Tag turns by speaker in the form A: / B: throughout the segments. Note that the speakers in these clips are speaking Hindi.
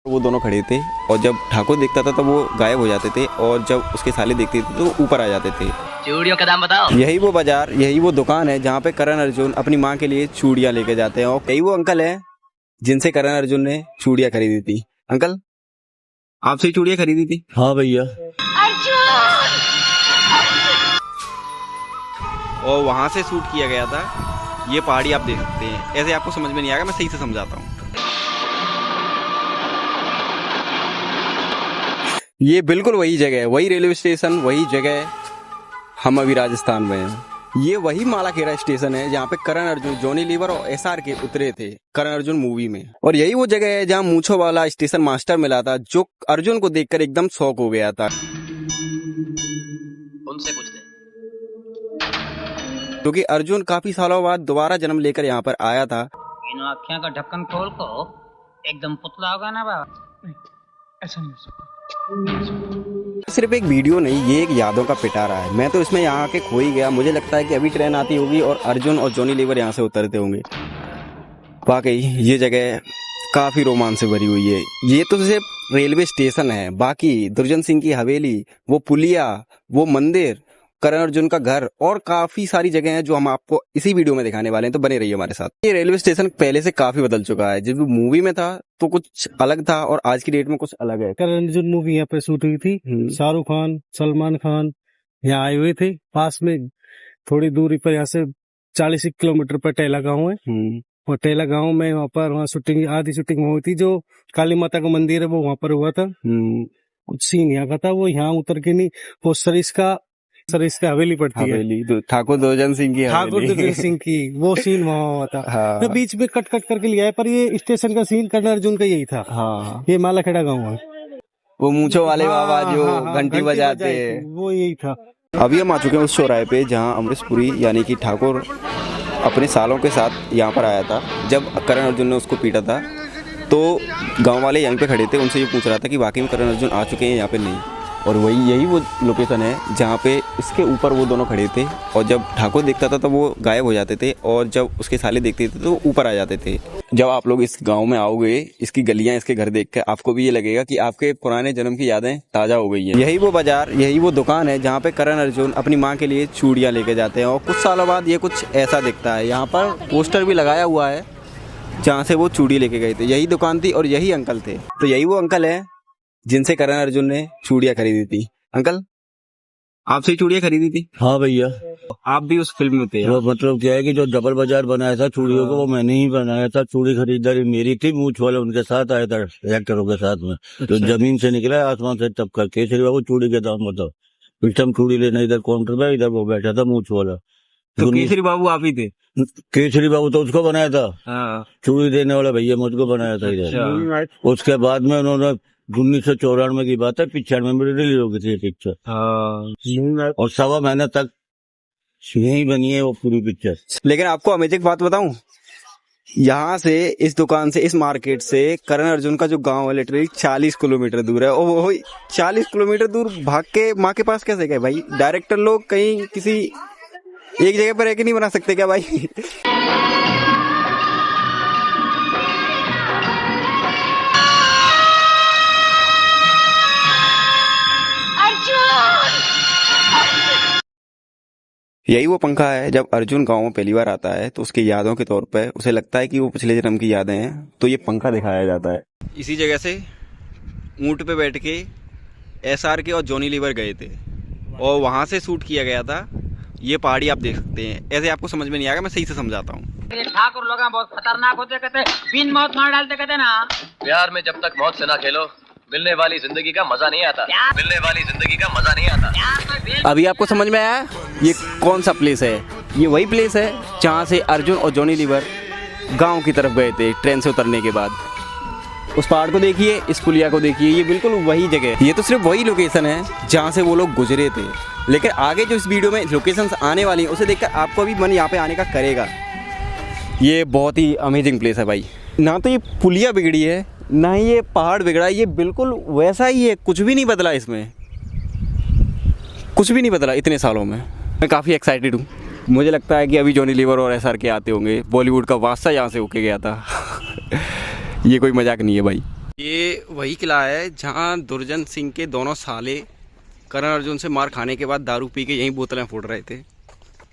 A: वो दोनों खड़े थे और जब ठाकुर देखता था तो वो गायब हो जाते थे और जब उसके साले देखते थे तो ऊपर आ जाते थे।
B: चूड़ियों का दाम बताओ।
A: यही वो बाजार, यही वो दुकान है जहाँ पे करण अर्जुन अपनी माँ के लिए चूड़ियाँ लेके जाते हैं और यही वो अंकल है जिनसे करण अर्जुन ने चूड़ियाँ खरीदी थी। अंकल, आपसे ही चूड़ियाँ खरीदी थी?
C: हाँ भैया।
A: और वहाँ से शूट किया गया था। ये पहाड़ी आप देख सकते हैं। ऐसे आपको समझ में नहीं आएगा, मैं सही से समझाता हूँ। ये बिल्कुल वही जगह है, वही रेलवे स्टेशन, वही जगह। हम अभी राजस्थान में हैं। ये वही मालाखेड़ा स्टेशन है जहाँ पे करण अर्जुन, जॉनी लीवर और एसआर के उतरे थे करण अर्जुन मूवी में। और यही वो जगह है जहाँ मूंछों वाला स्टेशन मास्टर मिला था जो अर्जुन को देखकर एकदम शॉक हो गया था।
B: उनसे पूछते हैं।
A: क्योंकि अर्जुन काफी सालों बाद दोबारा जन्म लेकर यहाँ पर आया था।
B: इन आँखों का ढक्कन खोल को एकदम पुतला होगा ना बाबा।
D: ऐसा नहीं हो सकता।
A: सिर्फ एक वीडियो नहीं, ये एक यादों का पिटारा है। मैं तो इसमें यहाँ आके खो ही गया। मुझे लगता है कि अभी ट्रेन आती होगी और अर्जुन और जॉनी लीवर यहाँ से उतरते होंगे। वाकई ये जगह काफी रोमांच से भरी हुई है। ये तो सिर्फ रेलवे स्टेशन है, बाकी दुर्जन सिंह की हवेली, वो पुलिया, वो मंदिर, करण अर्जुन का घर और काफी सारी जगह हैं जो हम आपको इसी वीडियो में दिखाने वाले हैं। तो बने रहिए हमारे साथ। ये रेलवे स्टेशन पहले से काफी बदल चुका है। जब मूवी में था तो कुछ अलग था और आज की डेट में कुछ अलग है।
D: करण अर्जुन मूवी यहाँ पे शूट हुई थी। शाहरुख खान, सलमान खान यहाँ आए हुए थे। पास में थोड़ी दूरी पर यहाँ से 40 किलोमीटर पर टेला गाँव है। और टेला गाँव में वहाँ शूटिंग, आधी शूटिंग हुई थी। जो काली माता का मंदिर है वो वहाँ पर हुआ था। कुछ सीन यहाँ का था, वो यहाँ उतर के नहीं, वो सरिस्का हवेली पड़ती है,
A: ठाकुर दुर्जन सिंह की
D: ठाकुर दुर्जन सिंह की, वो सीन वहाँ हुआ था।
A: हाँ।
D: तो बीच में कट करके लिया है, पर ये स्टेशन का सीन करण अर्जुन का यही था।
A: हाँ।
D: ये मालाखेड़ा गाँव है।
A: वो मूंछों वाले बाबा जो घंटी बजाते,
D: वो यही था।
A: अभी हम आ चुके हैं उस चौराहे पे जहाँ अमरीश पुरी यानी कि ठाकुर अपने सालों के साथ यहाँ पर आया था। जब करण अर्जुन ने उसको पीटा था तो गांव वाले यहीं पे खड़े थे। उनसे ये पूछ रहा था कि वाकई में करण अर्जुन आ चुके हैं यहाँ पे, नहीं। और यही वो लोकेशन है जहाँ पे इसके ऊपर वो दोनों खड़े थे और जब ठाकुर देखता था तो वो गायब हो जाते थे और जब उसके साले देखते थे तो ऊपर आ जाते थे। जब आप लोग इस गांव में आओगे, इसकी गलियां, इसके घर देख कर आपको भी ये लगेगा कि आपके पुराने जन्म की यादें ताजा हो गई हैं। यही वो बाजार, यही वो दुकान है जहाँ पे करण अर्जुन अपनी माँ के लिए चूड़ियाँ लेके जाते हैं और कुछ सालों बाद ये कुछ ऐसा दिखता है। यहाँ पर पोस्टर भी लगाया हुआ है जहाँ से वो चूड़ी लेके गए थे। यही दुकान थी और यही अंकल थे। तो यही वो अंकल है जिनसे करण अर्जुन ने चूड़ियाँ खरीदी थी। अंकल, आपसे ही चूड़ियाँ खरीदी थी?
C: हाँ भैया।
A: आप भी उस फिल्म में थे?
C: वो मतलब क्या है कि जो डबल बाजार बनाया था चूड़ियों को, वो मैंने ही बनाया था। चूड़ी खरीदारी मेरी थी। मूछ वाले उनके साथ आया था, एक्टरों के साथ में। तो जमीन से निकला आसमान से टपका। केसरी बाबू चूड़ी के दाम बताओ। उस टाइम चूड़ी लेना, इधर काउंटर पे, इधर वो बैठा था मूछ वाला।
A: तो केसरी बाबू आप ही थे?
C: केसरी बाबू तो उसको बनाया था।
A: हाँ।
C: चूड़ी देने वाला भैया मुझको बनाया था इधर। उसके बाद में उन्होंने 1994 की बात है, 95 में रिलीज हो गई थी पिक्चर। हाँ। और 1.25 महीने तक यही बनी है वो पूरी पिक्चर।
A: लेकिन आपको अमेजिंग बात बताऊं, यहाँ से, इस दुकान से, इस मार्केट से करण अर्जुन का जो गांव है लिटरली 40 किलोमीटर दूर है। और वो 40 किलोमीटर दूर भाग के माँ के पास कैसे गए भाई? डायरेक्टर लोग कहीं किसी एक जगह पर एक नहीं बना सकते क्या भाई? यही वो पंखा है। जब अर्जुन गांव में पहली बार आता है तो उसकी यादों के तौर पर उसे लगता है कि वो पिछले जन्म की यादें हैं, तो ये पंखा दिखाया जाता है। इसी जगह से ऊंट पे बैठ के एसआर के और जॉनी लीवर गए थे और वहां से शूट किया गया था। ये पहाड़ी आप देख सकते हैं। ऐसे आपको समझ में नहीं आएगा, मैं सही से समझाता हूँ।
B: ठाकुर लोग बहुत खतरनाक होते, कहते बिन मौत मार डालते, कहते ना।
E: प्यार में जब तक मौत से ना खेलो, मिलने वाली जिंदगी का मजा नहीं आता। मिलने वाली जिंदगी का मजा नहीं आता।
A: अभी आपको समझ में आया ये कौन सा प्लेस है? ये वही प्लेस है जहाँ से अर्जुन और जॉनी लीवर गांव की तरफ गए थे ट्रेन से उतरने के बाद। उस पहाड़ को देखिए, इस पुलिया को देखिए, ये बिल्कुल वही जगह है। ये तो सिर्फ वही लोकेशन है जहाँ से वो लोग गुजरे थे। लेकिन आगे जो इस वीडियो में लोकेशंस आने वाली हैं उसे देखकर आपको भी मन यहाँ पे आने का करेगा। ये बहुत ही अमेजिंग प्लेस है भाई। ना तो ये पुलिया बिगड़ी है, ना ही ये पहाड़ बिगड़ा है। ये बिल्कुल वैसा ही है, कुछ भी नहीं बदला इसमें, कुछ भी नहीं बदला इतने सालों में। मैं काफ़ी एक्साइटेड हूँ। मुझे लगता है कि अभी जॉनी लीवर और एसआर के आते होंगे। बॉलीवुड का वास्ता यहाँ से होके गया था। ये कोई मजाक नहीं है भाई। ये वही किला है जहाँ दुर्जन सिंह के दोनों साले करण अर्जुन से मार खाने के बाद दारू पी के यहीं बोतलें फोड़ रहे थे।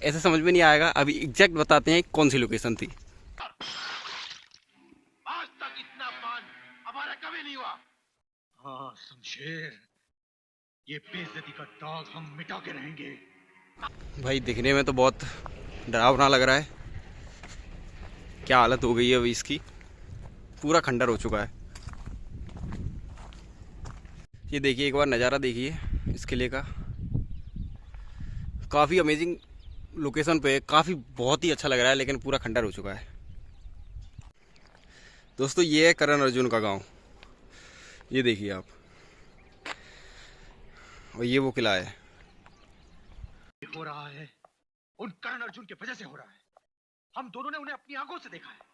A: ऐसे समझ में नहीं आएगा, अभी एग्जैक्ट बताते हैं कौन सी लोकेशन थी।
F: आज तक इतना मान हमारा कभी नहीं हुआ। हाँ शमशेर, ये बेइज्जती का दाग हम मिटा के रहेंगे।
A: भाई दिखने में तो बहुत डरावना लग रहा है। क्या हालत हो गई है अभी इसकी, पूरा खंडर हो चुका है। ये देखिए, एक बार नज़ारा देखिए इस किले का। काफ़ी अमेजिंग लोकेशन पे, काफ़ी बहुत ही अच्छा लग रहा है, लेकिन पूरा खंडर हो चुका है। दोस्तों ये है करण अर्जुन का गांव, ये देखिए आप, और ये वो किला है।
F: हो रहा है उन कर्ण अर्जुन की वजह से हो रहा है। हम दोनों ने उन्हें अपनी आंखों से देखा है।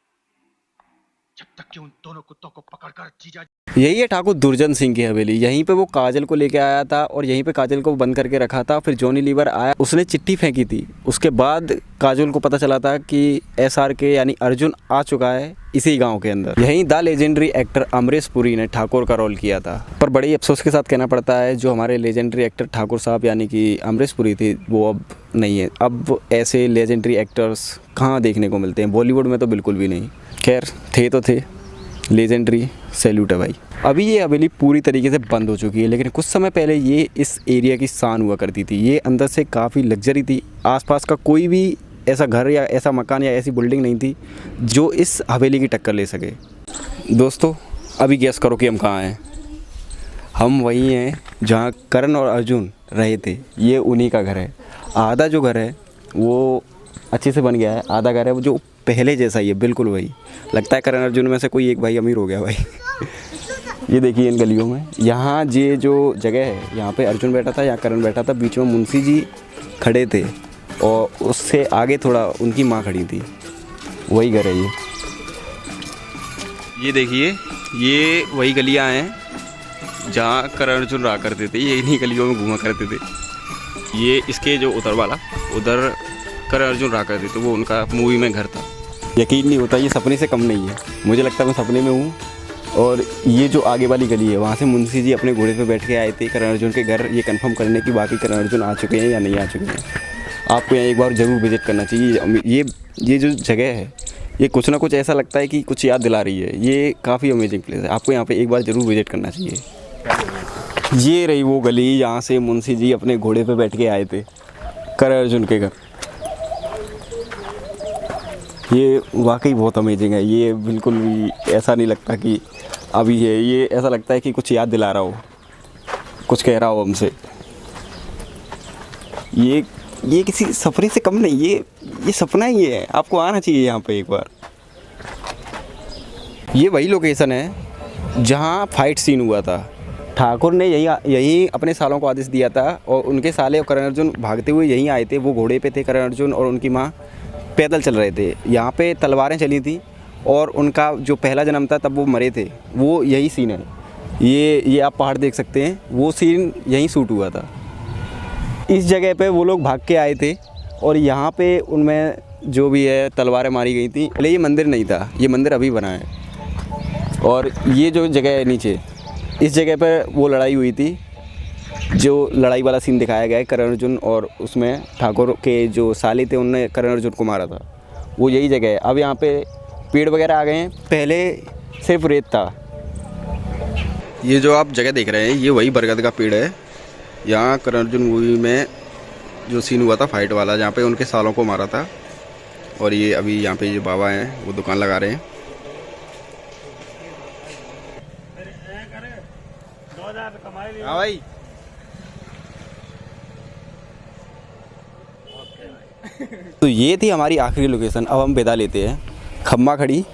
F: जब तक कि उन दोनों कुत्तों को पकड़कर जीजा।
A: यही है ठाकुर दुर्जन सिंह की हवेली। यहीं पे वो काजल को लेके आया था और यहीं पे काजल को बंद करके रखा था। फिर जॉनी लीवर आया, उसने चिट्ठी फेंकी थी। उसके बाद काजल को पता चला था कि SRK यानी अर्जुन आ चुका है इसी गांव के अंदर। यहीं the legendary actor Amrish Puri ने ठाकुर का रोल किया था। पर बड़े ही अफसोस के साथ कहना पड़ता है, जो हमारे लेजेंडरी एक्टर ठाकुर साहब यानी कि अमरीश पुरी थे, वो अब नहीं है। अब ऐसे लेजेंडरी एक्टर्स कहाँ देखने को मिलते हैं, बॉलीवुड में तो बिल्कुल भी नहीं। खैर, थे तो थे लेजेंडरी, सैल्यूट है भाई। अभी ये हवेली पूरी तरीके से बंद हो चुकी है, लेकिन कुछ समय पहले ये इस एरिया की शान हुआ करती थी। ये अंदर से काफ़ी लग्जरी थी। आसपास का कोई भी ऐसा घर या ऐसा मकान या ऐसी बिल्डिंग नहीं थी जो इस हवेली की टक्कर ले सके। दोस्तों अभी गैस करो कि हम कहाँ हैं। हम वहीं हैं जहाँ करण और अर्जुन रहे थे। ये उन्हीं का घर है। आधा जो घर है वो अच्छे से बन गया है, आधा घर है वो जो पहले जैसा ही है, बिल्कुल वही। लगता है करण अर्जुन में से कोई एक भाई अमीर हो गया भाई। ये देखिए इन गलियों में, यहाँ ये जो जगह है, यहाँ पे अर्जुन बैठा था, यहाँ करण बैठा था, बीच में मुंशी जी खड़े थे और उससे आगे थोड़ा उनकी माँ खड़ी थी। वही घर है ये देखिए, ये वही गलियाँ हैं जहाँ करण अर्जुन रहा करते थे। ये इन्हीं गलियों में घूमा करते थे। ये इसके जो उधर वाला, उधर करण अर्जुन रहा करते थे, वो उनका मूवी में घर था। यकीन नहीं होता, ये सपने से कम नहीं है। मुझे लगता है मैं सपने में हूँ। और ये जो आगे वाली गली है, वहाँ से मुंशी जी अपने घोड़े पे बैठ के आए थे करण अर्जुन के घर, ये कंफर्म करने की बाकी करण अर्जुन आ चुके हैं या नहीं आ चुके हैं। आपको यहाँ एक बार ज़रूर विजिट करना चाहिए। ये जो जगह है, ये कुछ ना कुछ ऐसा लगता है कि कुछ याद दिला रही है। ये काफ़ी अमेजिंग प्लेस है, आपको यहाँ पर एक बार ज़रूर विजिट करना चाहिए। ये रही वो गली, यहाँ से मुंशी जी अपने घोड़े पर बैठ के आए थे करण अर्जुन के घर। ये वाकई बहुत अमेजिंग है। ये बिल्कुल भी ऐसा नहीं लगता कि अभी है, ये ऐसा लगता है कि कुछ याद दिला रहा हो, कुछ कह रहा हो हमसे। ये किसी सपने से कम नहीं, ये सपना ही है। आपको आना चाहिए यहाँ पे एक बार। ये वही लोकेशन है जहाँ फाइट सीन हुआ था। ठाकुर ने यही अपने सालों को आदेश दिया था और उनके साले और करण अर्जुन भागते हुए यहीं आए थे। वो घोड़े पे थे करण अर्जुन और उनकी माँ पैदल चल रहे थे। यहाँ पे तलवारें चली थी और उनका जो पहला जन्म था तब वो मरे थे। वो यही सीन है। ये आप पहाड़ देख सकते हैं, वो सीन यहीं शूट हुआ था। इस जगह पे वो लोग भाग के आए थे और यहाँ पे उनमें जो भी है तलवारें मारी गई थी। पहले ये मंदिर नहीं था, ये मंदिर अभी बना है। और ये जो जगह है नीचे, इस जगह पर वो लड़ाई हुई थी, जो लड़ाई वाला सीन दिखाया गया है करण अर्जुन और उसमें ठाकुर के जो साले थे उनने करण अर्जुन को मारा था। वो यही जगह है। अब यहाँ पे पेड़ वगैरह आ गए हैं, पहले सिर्फ रेत था। ये जो आप जगह देख रहे हैं, ये वही बरगद का पेड़ है। यहाँ करण अर्जुन मूवी में जो सीन हुआ था फाइट वाला, जहाँ पे उनके सालों को मारा था। और ये अभी यहाँ पे ये बाबा हैं, वो दुकान लगा रहे हैं। हाँ भाई, तो ये थी हमारी आखिरी लोकेशन। अब हम विदा लेते हैं। खम्मा खड़ी